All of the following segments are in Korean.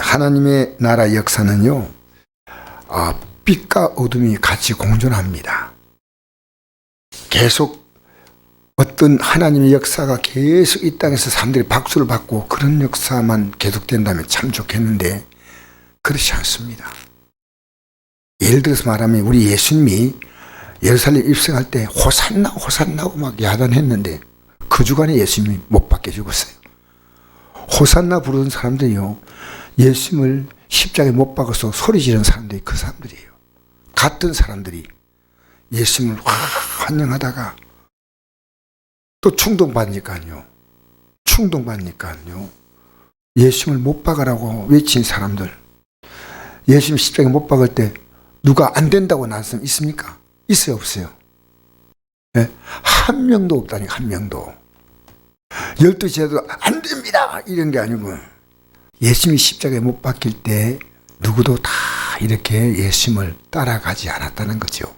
하나님의 나라 역사는요, 빛과 어둠이 같이 공존합니다. 계속 어떤 하나님의 역사가 계속 이 땅에서 사람들이 박수를 받고 그런 역사만 계속된다면 참 좋겠는데 그렇지 않습니다. 예를 들어서 말하면 우리 예수님이 예루살렘 입성할 때 호산나 호산나고 막 야단했는데 그 주간에 예수님이 못 박혀 죽었어요. 호산나 부르는 사람들이요, 예수님을 십자가에 못 박아서 소리 지르는 사람들이 그 사람들이에요. 같은 사람들이 예수님을 환영하다가 또 충동받으니까요, 예수님을 못 박으라고 외친 사람들, 예수님 십자가에 못 박을 때 누가 안 된다고 난 사람 있습니까? 있어요, 없어요? 네? 한 명도 없다니, 한 명도. 12제도 안 됩니다 이런 게 아니고, 예수님이 십자가에 못 박힐 때 누구도 다 이렇게 예수님을 따라가지 않았다는 거죠.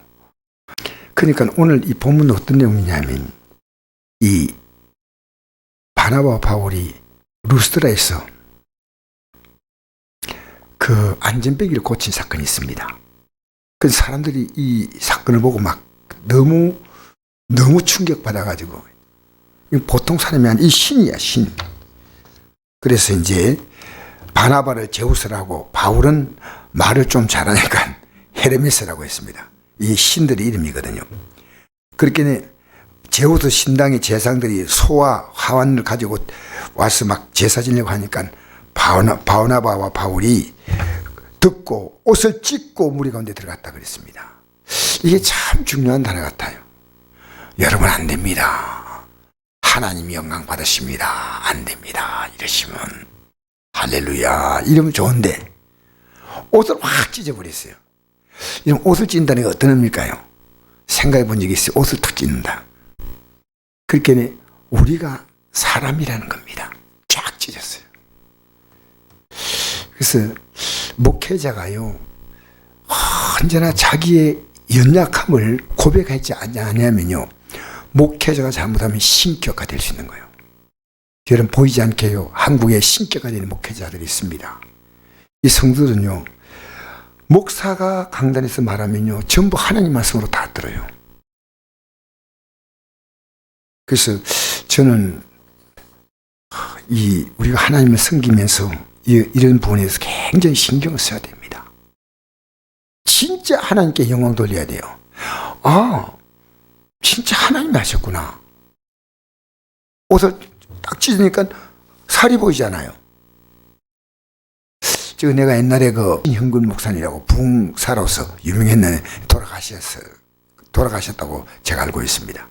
그러니까 오늘 이 본문은 어떤 내용이냐면, 이 바나바와 바울이 루스드라에서 그 안전벨기를 고친 사건이 있습니다. 그 사람들이 이 사건을 보고 막 너무 충격받아가지고, 보통 사람이 아니라 이 신이야, 신. 그래서 이제 바나바를 제우스라고, 바울은 말을 좀 잘하니까 헤르메스라고 했습니다. 이 신들의 이름이거든요. 그렇게 제우스 신당의 제사장들이 소와 화환을 가지고 와서 막 제사 지내려고 하니까 바나바와 바울이 듣고 옷을 찢고 무리 가운데 들어갔다 그랬습니다. 이게 참 중요한 단어 같아요. 여러분, 안 됩니다. 하나님이 영광 받으십니다. 안 됩니다. 이러시면 할렐루야 이러면 좋은데 옷을 확 찢어버렸어요. 이런 옷을 찢는다는 게 어떤 의미일까요? 생각해 본 적이 있어요. 옷을 탁 찢는다. 그렇게 우리가 사람이라는 겁니다. 쫙 찢었어요. 그래서 목회자가요, 언제나 자기의 연약함을 고백하지 않냐면요, 목회자가 잘못하면 신격화 될 수 있는 거예요. 여러분, 보이지 않게요, 한국에 신격화 되는 목회자들이 있습니다. 이 성도들은요, 목사가 강단에서 말하면요, 전부 하나님 말씀으로 다 들어요. 그래서 저는 우리가 하나님을 섬기면서 이런 부분에서 굉장히 신경을 써야 됩니다. 진짜 하나님께 영광 돌려야 돼요. 진짜 하나님이 하셨구나. 옷을 딱 찢으니까 살이 보이잖아요. 내가 옛날에 현근 목사님이라고 붕사로서 유명했는데 돌아가셨다고 제가 알고 있습니다.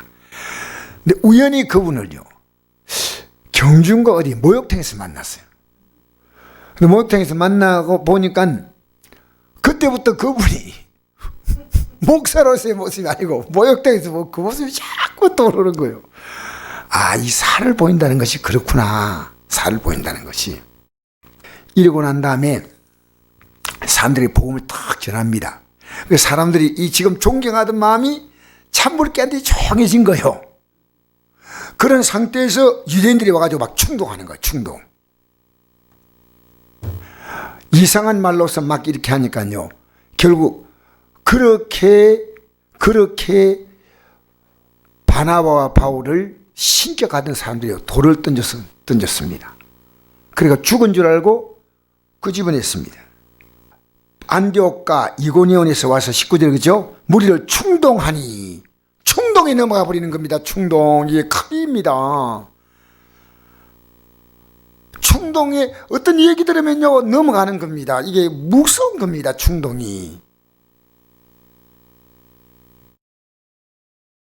근데 우연히 그분을요, 경준과 어디 목욕탕에서 만났어요. 근데 목욕탕에서 만나고 보니까 그때부터 그분이 목사로서의 모습이 아니고 목욕탕에서 그 모습이 자꾸 떠오르는 거예요. 이 살을 보인다는 것이 그렇구나. 살을 보인다는 것이. 이러고 난 다음에 사람들이 복음을 탁 전합니다. 사람들이 이 지금 존경하던 마음이 찬물을 깼더니 조용해진 거예요. 그런 상태에서 유대인들이 와가지고 막 충동하는 거예요. 충동. 이상한 말로서 막 이렇게 하니까요, 결국 그렇게 바나바와 바울을 신격하던 사람들이 돌을 던졌습니다. 그러니까 죽은 줄 알고 끄집어냈습니다. 안디옥과 이고니온에서 와서 식구들이, 그죠? 무리를 충동하니, 충동에 넘어가 버리는 겁니다. 충동. 이게 큰일입니다. 충동에 어떤 얘기 들으면요, 넘어가는 겁니다. 이게 무서운 겁니다. 충동이.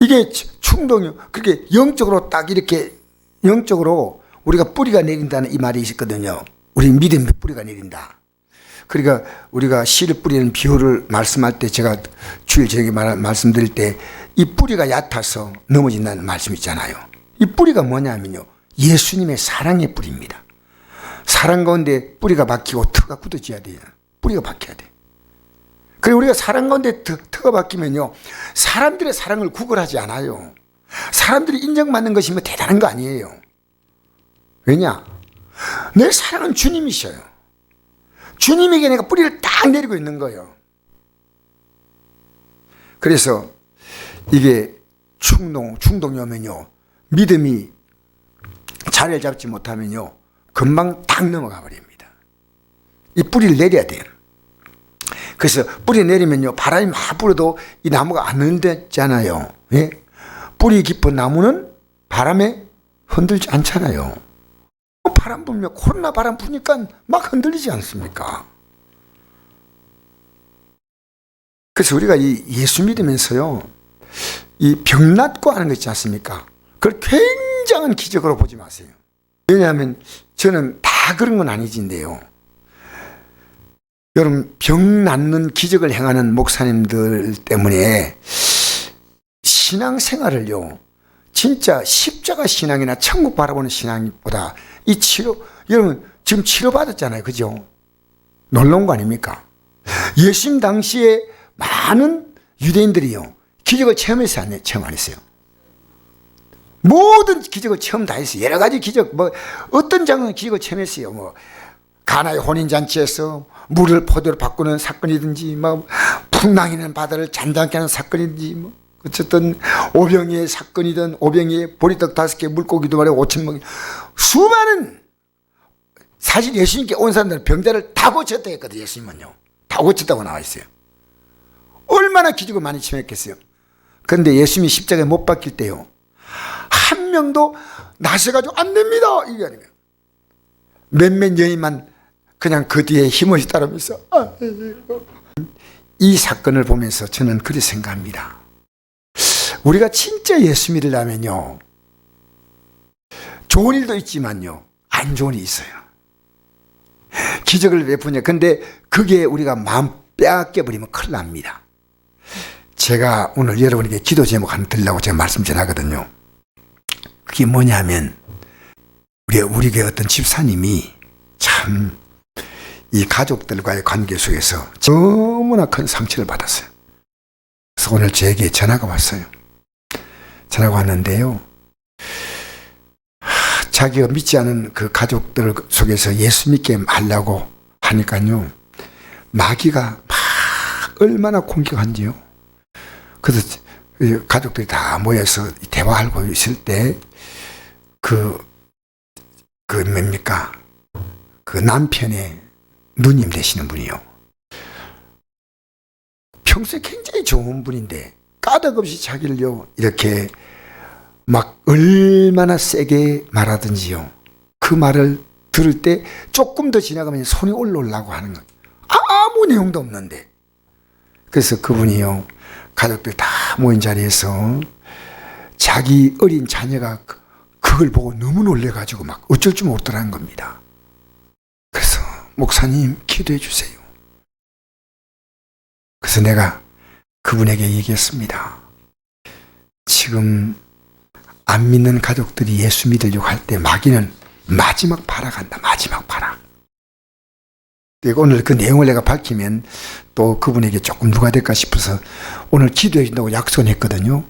이게 충동이요. 그렇게 영적으로 딱 이렇게, 영적으로 우리가 뿌리가 내린다는 이 말이 있었거든요. 우리 믿음의 뿌리가 내린다. 그러니까 우리가 씨를 뿌리는 비유를 말씀할 때, 제가 주일 저에게 말씀드릴 때 이 뿌리가 얕아서 넘어진다는 말씀 있잖아요. 이 뿌리가 뭐냐면요, 예수님의 사랑의 뿌리입니다. 사랑 가운데 뿌리가 박히고 터가 굳어져야 돼요. 뿌리가 박혀야 돼. 그리고 우리가 사랑 가운데 터가 박히면요, 사람들의 사랑을 구걸하지 않아요. 사람들이 인정받는 것이면 대단한 거 아니에요. 왜냐? 내 사랑은 주님이셔요. 주님에게 내가 뿌리를 딱 내리고 있는 거예요. 그래서 이게 충동이 오면요, 믿음이 자리를 잡지 못하면요, 금방 딱 넘어가 버립니다. 이 뿌리를 내려야 돼요. 그래서 뿌리 내리면요, 바람이 막 불어도 이 나무가 안 흔들잖아요. 예? 뿌리 깊은 나무는 바람에 흔들지 않잖아요. 바람 불면, 코로나 바람 부니까 막 흔들리지 않습니까? 그래서 우리가 이 예수 믿으면서요, 이 병 낫고 하는 거 있지 않습니까? 그걸 굉장한 기적으로 보지 마세요. 왜냐하면 저는 다 그런 건 아니지인데요, 여러분, 병 낫는 기적을 행하는 목사님들 때문에 신앙생활을요, 진짜 십자가 신앙이나 천국 바라보는 신앙보다 이 치료, 여러분 지금 치료받았잖아요. 그죠? 놀라운 거 아닙니까? 예수님 당시에 많은 유대인들이요, 기적을 체험했어요? 안 체험 안 했어요? 모든 기적을 체험 다 했어요. 여러 가지 기적, 뭐 어떤 장면 기적을 체험했어요. 뭐 가나의 혼인잔치에서 물을 포도로 바꾸는 사건이든지, 뭐 풍랑이는 바다를 잔잔케 하는 사건이든지, 뭐 어쨌든 오병이의 사건이든, 오병이의 보리떡 5개, 물고기 2마리 5,000명, 수많은, 사실 예수님께 온 사람들은 병자를 다 고쳤다 했거든요. 예수님은요, 다 고쳤다고 나와 있어요. 얼마나 기적을 많이 체험했겠어요. 그런데 예수님이 십자가에 못 박힐 때요, 한 명도 나서가지고 안 됩니다 이게 아니에요. 몇몇 여인만 그냥 그 뒤에 힘없이 따르면서, 이 사건을 보면서 저는 그렇게 생각합니다. 우리가 진짜 예수 믿으려면요, 좋은 일도 있지만요, 안 좋은 일이 있어요. 기적을 베푸냐. 근데 그게 우리가 마음 빼앗겨버리면 큰일 납니다. 제가 오늘 여러분에게 기도 제목 하나 드리려고 제가 말씀 전하거든요. 그게 뭐냐면, 우리 교회 어떤 집사님이 참 이 가족들과의 관계 속에서 너무나 큰 상처를 받았어요. 그래서 오늘 저에게 전화가 왔어요. 전화가 왔는데요, 자기가 믿지 않은 그 가족들 속에서 예수 믿게 하려고 하니까요, 마귀가 막 얼마나 공격한지요. 그래서 가족들이 다 모여서 대화하고 있을 때 뭡니까? 그 남편의 누님 되시는 분이요, 평소에 굉장히 좋은 분인데 까닭없이 자기를요, 이렇게 막 얼마나 세게 말하든지요, 그 말을 들을 때 조금 더 지나가면 손이 올라오려고 하는 거예요. 아무 내용도 없는데. 그래서 그분이요, 가족들 다 모인 자리에서 자기 어린 자녀가 그걸 보고 너무 놀래가지고 막 어쩔 줄 모르더라는 겁니다. 그래서 목사님 기도해 주세요. 그래서 내가 그분에게 얘기했습니다. 지금 안 믿는 가족들이 예수 믿으려고 할 때 마귀는 마지막 발악한다. 마지막 발악. 오늘 그 내용을 내가 밝히면 또 그분에게 조금 누가 될까 싶어서 오늘 기도해 준다고 약속을 했거든요.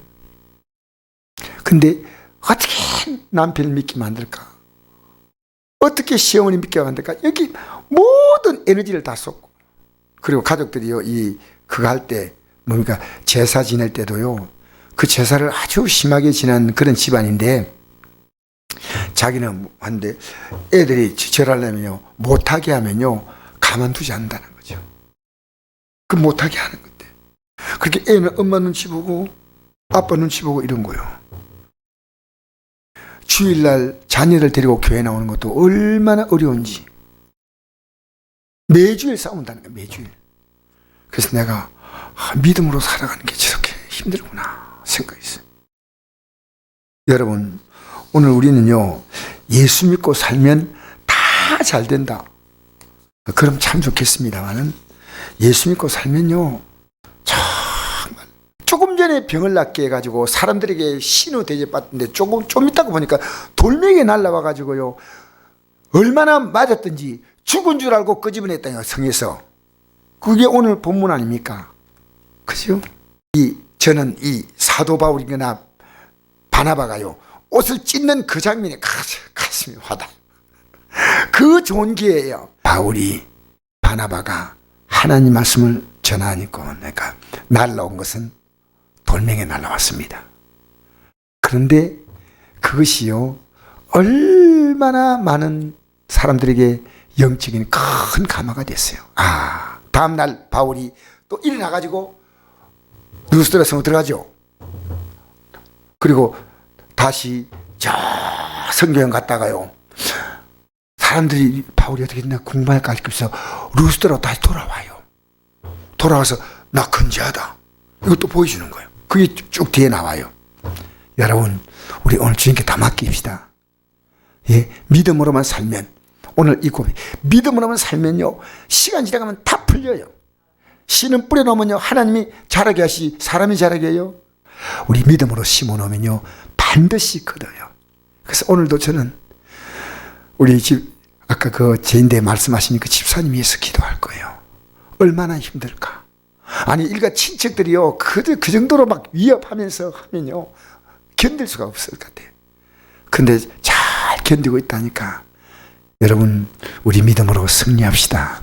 근데 어떻게 남편을 믿게 만들까? 어떻게 시어머니 믿게 만들까? 여기 모든 에너지를 다 쏟고, 그리고 가족들이요, 그거 할 때 뭡니까, 제사 지낼 때도요, 그 제사를 아주 심하게 지난 그런 집안인데, 자기는 한데 애들이 절하려면요, 못하게 하면요 가만두지 않는다는 거죠. 그 못하게 하는 건데, 그렇게 애는 엄마 눈치 보고 아빠 눈치 보고 이런 거요. 주일날 자녀를 데리고 교회 나오는 것도 얼마나 어려운지, 매주일 싸운다는 거예요. 매주일. 그래서 내가 믿음으로 살아가는 게 저렇게 힘들구나 생각했어요. 여러분, 오늘 우리는요, 예수 믿고 살면 다 잘 된다, 그럼 참 좋겠습니다만은, 예수 믿고 살면요, 정말 조금 전에 병을 낫게 해가지고 사람들에게 신호 대접받던데 좀 있다가 보니까 돌멩이 날라와가지고요, 얼마나 맞았든지 죽은 줄 알고 끄집어냈다니까, 성에서. 그게 오늘 본문 아닙니까? 그죠? 저는 이 사도 바울이거나 바나바가요, 옷을 찢는 그 장면이 가슴이 와닿아요. 그 좋은 기회예요. 바울이 바나바가 하나님 말씀을 전하니까 내가 날라온 것은 돌멩이에 날라왔습니다. 그런데 그것이요, 얼마나 많은 사람들에게 영적인 큰 감화가 됐어요. 다음날 바울이 또 일어나가지고 루스드라 성으로 들어가죠. 그리고 다시 저 성교행 갔다가요, 사람들이 바울이 어떻게 됐나 궁금할까 싶어서 루스드라로 다시 돌아와요. 돌아와서 나 건재하다, 이것도 보여주는 거예요. 그게 쭉 뒤에 나와요. 여러분, 우리 오늘 주님께 다 맡깁시다. 예, 믿음으로만 살면, 오늘 이 고백, 믿음으로만 살면요, 시간 지나가면 다 풀려요. 씨는 뿌려놓으면요, 하나님이 자라게 하시, 사람이 자라게 해요. 우리 믿음으로 심어놓으면요, 반드시 거둬요. 그래서 오늘도 저는 우리 집, 아까 그 제인대 말씀하신 그 집사님 위해서 기도할 거예요. 얼마나 힘들까. 아니, 일가 친척들이요, 그 정도로 막 위협하면서 하면요, 견딜 수가 없을 것 같아요. 근데 잘 견디고 있다니까. 여러분, 우리 믿음으로 승리합시다.